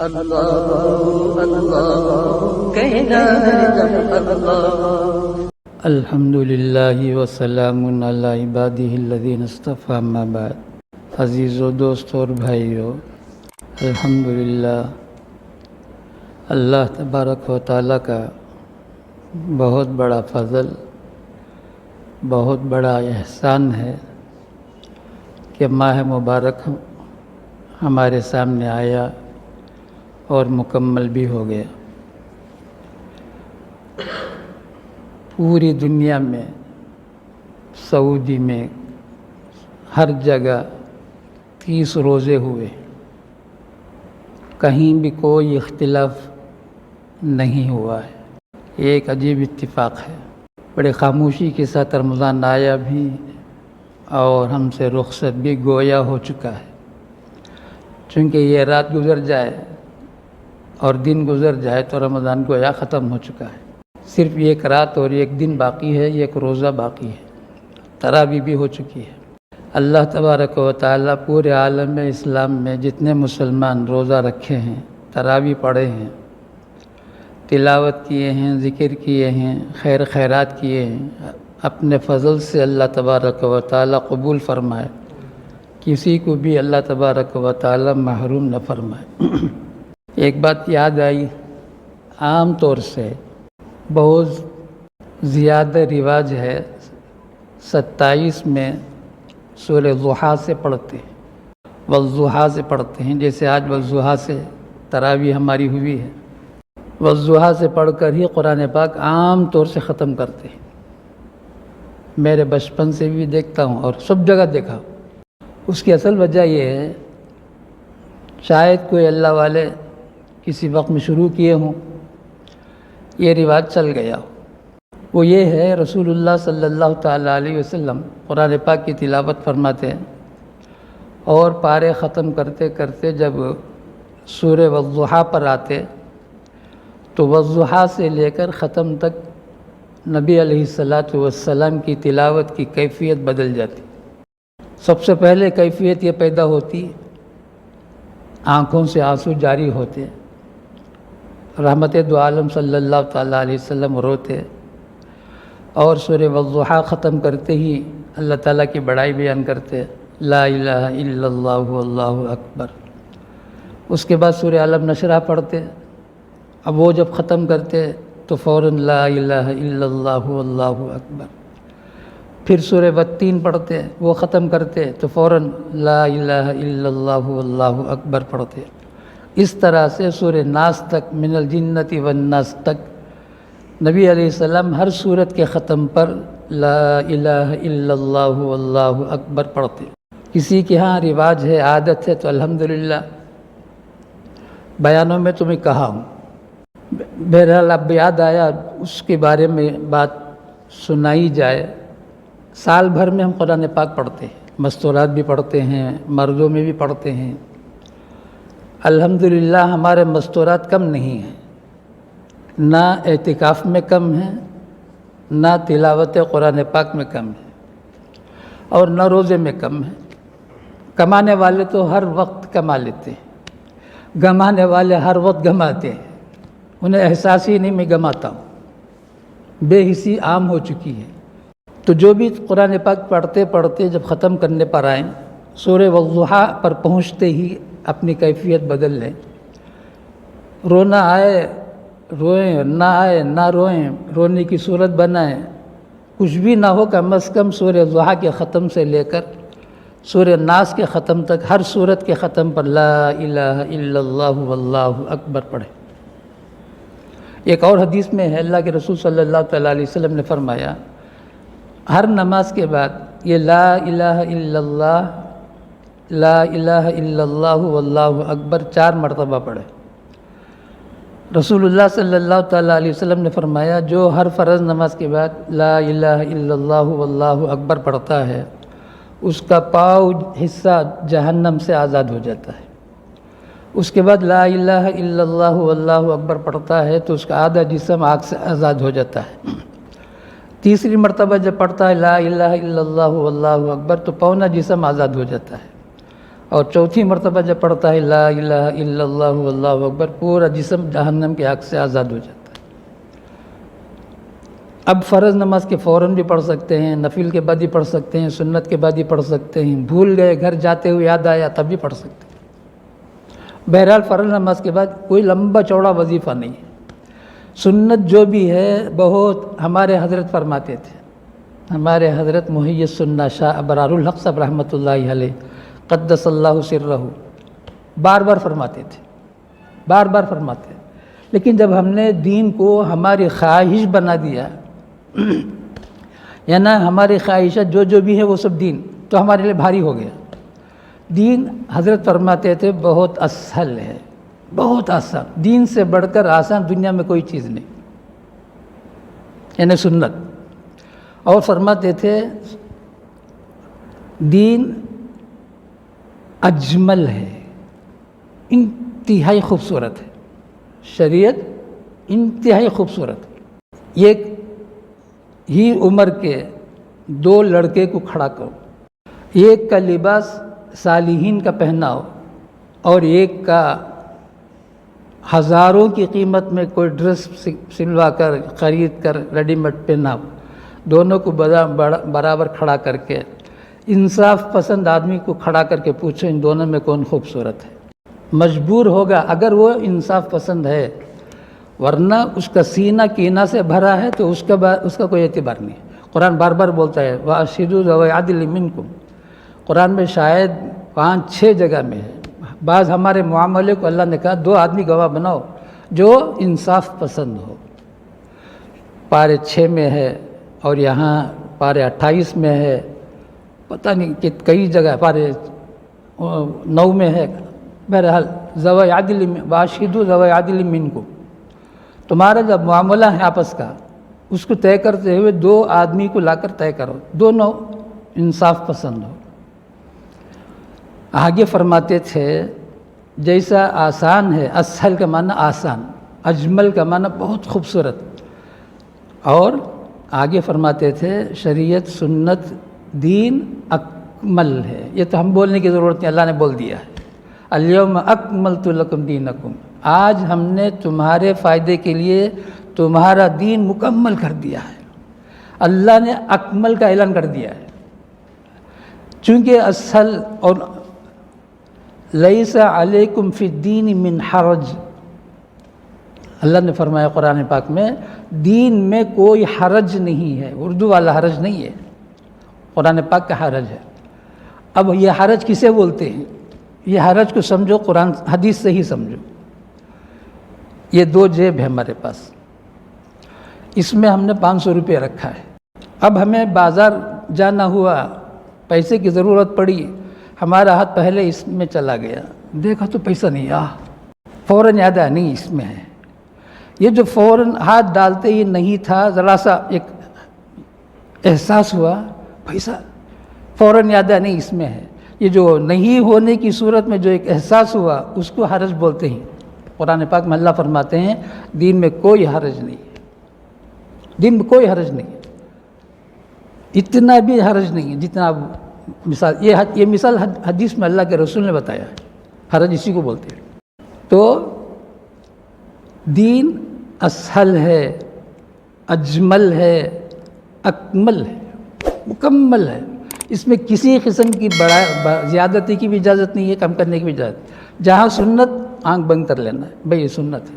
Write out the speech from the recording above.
اللہ اللہ کہنا ہے جب اللہ۔ الحمدللہ وسلام علی عبادہ الذین اصطفی، اما بعد۔ عزیزو، دوستو اور بھائیو، الحمدللہ اللہ تبارک و تعالیٰ کا بہت بڑا فضل، بہت بڑا احسان ہے کہ ماہ مبارک ہمارے سامنے آیا اور مکمل بھی ہو گیا۔ پوری دنیا میں، سعودی میں، ہر جگہ 30 روزے ہوئے، کہیں بھی کوئی اختلاف نہیں ہوا ہے۔ یہ ایک عجیب اتفاق ہے۔ بڑے خاموشی کے ساتھ رمضان آیا بھی اور ہم سے رخصت بھی گویا ہو چکا ہے، چونکہ یہ رات گزر جائے اور دن گزر جائے تو رمضان گویا ختم ہو چکا ہے۔ صرف ایک رات اور ایک دن باقی ہے، ایک روزہ باقی ہے، تراویح بھی ہو چکی ہے۔ اللہ تبارک و تعالیٰ پورے عالم اسلام میں جتنے مسلمان روزہ رکھے ہیں، تراویح پڑھے ہیں، تلاوت کیے ہیں، ذکر کیے ہیں، خیر خیرات کیے ہیں، اپنے فضل سے اللہ تبارک و تعالیٰ قبول فرمائے، کسی کو بھی اللہ تبارک و تعالیٰ محروم نہ فرمائے۔ ایک بات یاد آئی، عام طور سے بہت زیادہ رواج ہے 27 میں سورہ ضحیٰ سے پڑھتے ہیں، والضحیٰ سے پڑھتے ہیں، جیسے آج والضحیٰ سے تراویح ہماری ہوئی ہے۔ والضحیٰ سے پڑھ کر ہی قرآن پاک عام طور سے ختم کرتے ہیں۔ میرے بچپن سے بھی دیکھتا ہوں اور سب جگہ دیکھا۔ اس کی اصل وجہ یہ ہے، شاید کوئی اللہ والے کسی وقت میں شروع کیے ہوں، یہ رواج چل گیا ہو۔ وہ یہ ہے، رسول اللہ صلی اللہ تعالیٰ علیہ وسلم قرآن پاک کی تلاوت فرماتے ہیں اور پارے ختم کرتے کرتے جب سورہ والضحیٰ پر آتے تو والضحیٰ سے لے کر ختم تک نبی علیہ السلام کی تلاوت کی کیفیت بدل جاتی۔ سب سے پہلے کیفیت یہ پیدا ہوتی، آنکھوں سے آنسو جاری ہوتے، رحمت دو عالم صلی اللہ تعالیٰ علیہ وسلم روتے، اور سورہ والضحیٰ ختم کرتے ہی اللہ تعالیٰ کی بڑائی بیان کرتے، لا الہ الا اللہ واللہ اکبر۔ اس کے بعد سورہ علم نشرح پڑھتے، اب وہ جب ختم کرتے تو فوراً لا الہ الا اللہ واللہ اکبر۔ پھر سورہ والتین پڑھتے، وہ ختم کرتے تو فوراً لا الہ الا اللہ واللہ اکبر پڑھتے۔ اس طرح سے سورہ ناس تک، من الجنۃ والناس تک، نبی علیہ السلام ہر سورت کے ختم پر لا الہ الا اللہ واللہ اکبر پڑھتے۔ کسی کے ہاں رواج ہے، عادت ہے، تو الحمدللہ بیانوں میں تمہیں کہا ہوں۔ بہرحال اب یاد آیا، اس کے بارے میں بات سنائی جائے۔ سال بھر میں ہم قرآن پاک پڑھتے ہیں، مستورات بھی پڑھتے ہیں، مردوں میں بھی پڑھتے ہیں۔ الحمدللہ ہمارے مستورات کم نہیں ہیں، نہ اعتکاف میں کم ہیں، نہ تلاوت قرآن پاک میں کم ہے، اور نہ روزے میں کم ہے۔ کمانے والے تو ہر وقت کما لیتے ہیں، گمانے والے ہر وقت گماتے ہیں، انہیں احساس ہی نہیں میں گماتا ہوں، بے حسی عام ہو چکی ہے۔ تو جو بھی قرآن پاک پڑھتے پڑھتے جب ختم کرنے پر آئیں، سورہ والضحیٰ پر پہنچتے ہی اپنی کیفیت بدل لیں۔ رونا آئے روئیں، نہ آئے نہ روئیں، رونے کی صورت بنائیں، کچھ بھی نہ ہو، کم از کم سورہ ضحیٰ کے ختم سے لے کر سورہ ناس کے ختم تک ہر سورت کے ختم پر لا الہ الا اللہ واللہ اکبر پڑھیں۔ ایک اور حدیث میں ہے، اللہ کے رسول صلی اللہ تعالیٰ علیہ وسلم نے فرمایا، ہر نماز کے بعد یہ لا الہ الا اللہ، لا الہ الا اللہ واللہ اکبر 4 مرتبہ پڑھے۔ رسول اللہ صلی اللہ تعالیٰ علیہ وسلم نے فرمایا، جو ہر فرض نماز کے بعد لا الہ الا اللہ واللہ اکبر پڑھتا ہے، اس کا پاؤں حصہ جہنم سے آزاد ہو جاتا ہے۔ اس کے بعد لا الہ الا اللہ واللہ اکبر پڑھتا ہے تو اس کا آدھا جسم آگ سے آزاد ہو جاتا ہے۔ تیسری مرتبہ جب پڑھتا ہے لا الہ الا اللہ واللہ اکبر تو پونا جسم آزاد ہو جاتا ہے، اور چوتھی مرتبہ جب پڑھتا ہے لا الہ الا اللہ واللہ اکبر، پورا جسم جہنم کی آگ سے آزاد ہو جاتا ہے۔ اب فرض نماز کے فوراً بھی پڑھ سکتے ہیں، نفل کے بعد بھی پڑھ سکتے ہیں، سنت کے بعد بھی پڑھ سکتے ہیں، بھول گئے گھر جاتے ہوئے یاد آیا تب بھی پڑھ سکتے ہیں۔ بہرحال فرض نماز کے بعد کوئی لمبا چوڑا وظیفہ نہیں ہے۔ سنت جو بھی ہے بہت ہمارے حضرت فرماتے تھے، ہمارے حضرت محی السنہ شاہ ابرار الحق صاحب رحمۃ اللہ علیہ قدس اللہ سرہ بار بار فرماتے تھے، بار بار فرماتے ہیں۔ لیکن جب ہم نے دین کو ہماری خواہش بنا دیا، یعنی ہماری خواہشات جو بھی ہے وہ سب دین، تو ہمارے لیے بھاری ہو گیا۔ دین حضرت فرماتے تھے بہت اسہل ہے، بہت آسان، دین سے بڑھ کر آسان دنیا میں کوئی چیز نہیں، یعنی سنت۔ اور فرماتے تھے دین اجمل ہے، انتہائی خوبصورت ہے، شریعت انتہائی خوبصورت ہے۔ ایک ہی عمر کے دو لڑکے کو کھڑا کرو، ایک کا لباس صالحین کا پہناؤ اور ایک کا ہزاروں کی قیمت میں کوئی ڈریس سلوا کر خرید کر ریڈی میڈ پہناؤ، دونوں کو برابر کھڑا کر کے انصاف پسند آدمی کو کھڑا کر کے پوچھو ان دونوں میں کون خوبصورت ہے، مجبور ہوگا اگر وہ انصاف پسند ہے، ورنہ اس کا سینہ کینہ سے بھرا ہے تو اس کا کوئی اعتبار نہیں۔ قرآن بار بار بولتا ہے وَأَشْهِدُوا ذَوَيْ عَدْلٍ مِّنكُمْ، قرآن میں شاید 5-6 جگہ میں ہے۔ بعض ہمارے معاملے کو اللہ نے کہا 2 آدمی گواہ بناؤ جو انصاف پسند ہو۔ پارے 6 میں ہے اور یہاں پارے 28 میں ہے، پتہ نہیں کہ کئی جگہ پارے 9 میں ہے۔ بہرحال ذوی عدل واشہدوا ذوی عدل منکم، تمہارا جب معاملہ ہے آپس کا اس کو طے کرتے ہوئے 2 آدمی کو لا کر طے کرو، دونوں انصاف پسند ہو۔ آگے فرماتے تھے جیسا آسان ہے، اسہل کا معنی آسان، اجمل کا معنی بہت خوبصورت، اور آگے فرماتے تھے شریعت سنت دین اکمل ہے۔ یہ تو ہم بولنے کی ضرورت نہیں، اللہ نے بول دیا ہے الیوم اکملت لکم دینکم، آج ہم نے تمہارے فائدے کے لیے تمہارا دین مکمل کر دیا ہے۔ اللہ نے اکمل کا اعلان کر دیا ہے، چونکہ اسہل اور لیس علیکم فی الدین من حرج، اللہ نے فرمایا قرآن پاک میں دین میں کوئی حرج نہیں ہے، اردو والا حرج نہیں ہے، قرآن پاک کا حرج ہے۔ اب یہ حرج کسے بولتے ہیں؟ یہ حرج کو سمجھو قرآن حدیث سے ہی سمجھو۔ یہ 2 جیب ہے ہمارے پاس، اس میں ہم نے 500 روپے رکھا ہے۔ اب ہمیں بازار جانا ہوا، پیسے کی ضرورت پڑی، ہمارا ہاتھ پہلے اس میں چلا گیا، دیکھا تو پیسہ نہیں، فوراً یاد آیا نہیں اس میں ہے۔ یہ جو فوراً ہاتھ ڈالتے ہی نہیں تھا، ذرا سا ایک احساس ہوا، پیسہ فوراً یاد آیا نہیں اس میں ہے۔ یہ جو نہیں ہونے کی صورت میں جو ایک احساس ہوا اس کو حرج بولتے ہیں۔ قرآن پاک میں اللہ فرماتے ہیں دین میں کوئی حرج نہیں ہے، دین میں کوئی حرج نہیں ہے، اتنا بھی حرج نہیں ہے جتنا مثال یہ مثال حدیث میں اللہ کے رسول نے بتایا ہے، حرج اسی کو بولتے ہیں۔ تو دین اسہل ہے، اجمل ہے، اکمل ہے، مکمل ہے، اس میں کسی قسم کی زیادتی کی بھی اجازت نہیں ہے، کم کرنے کی بھی اجازت۔ جہاں سنت آنکھ بند کر لینا ہے، بھئی یہ سنت ہے،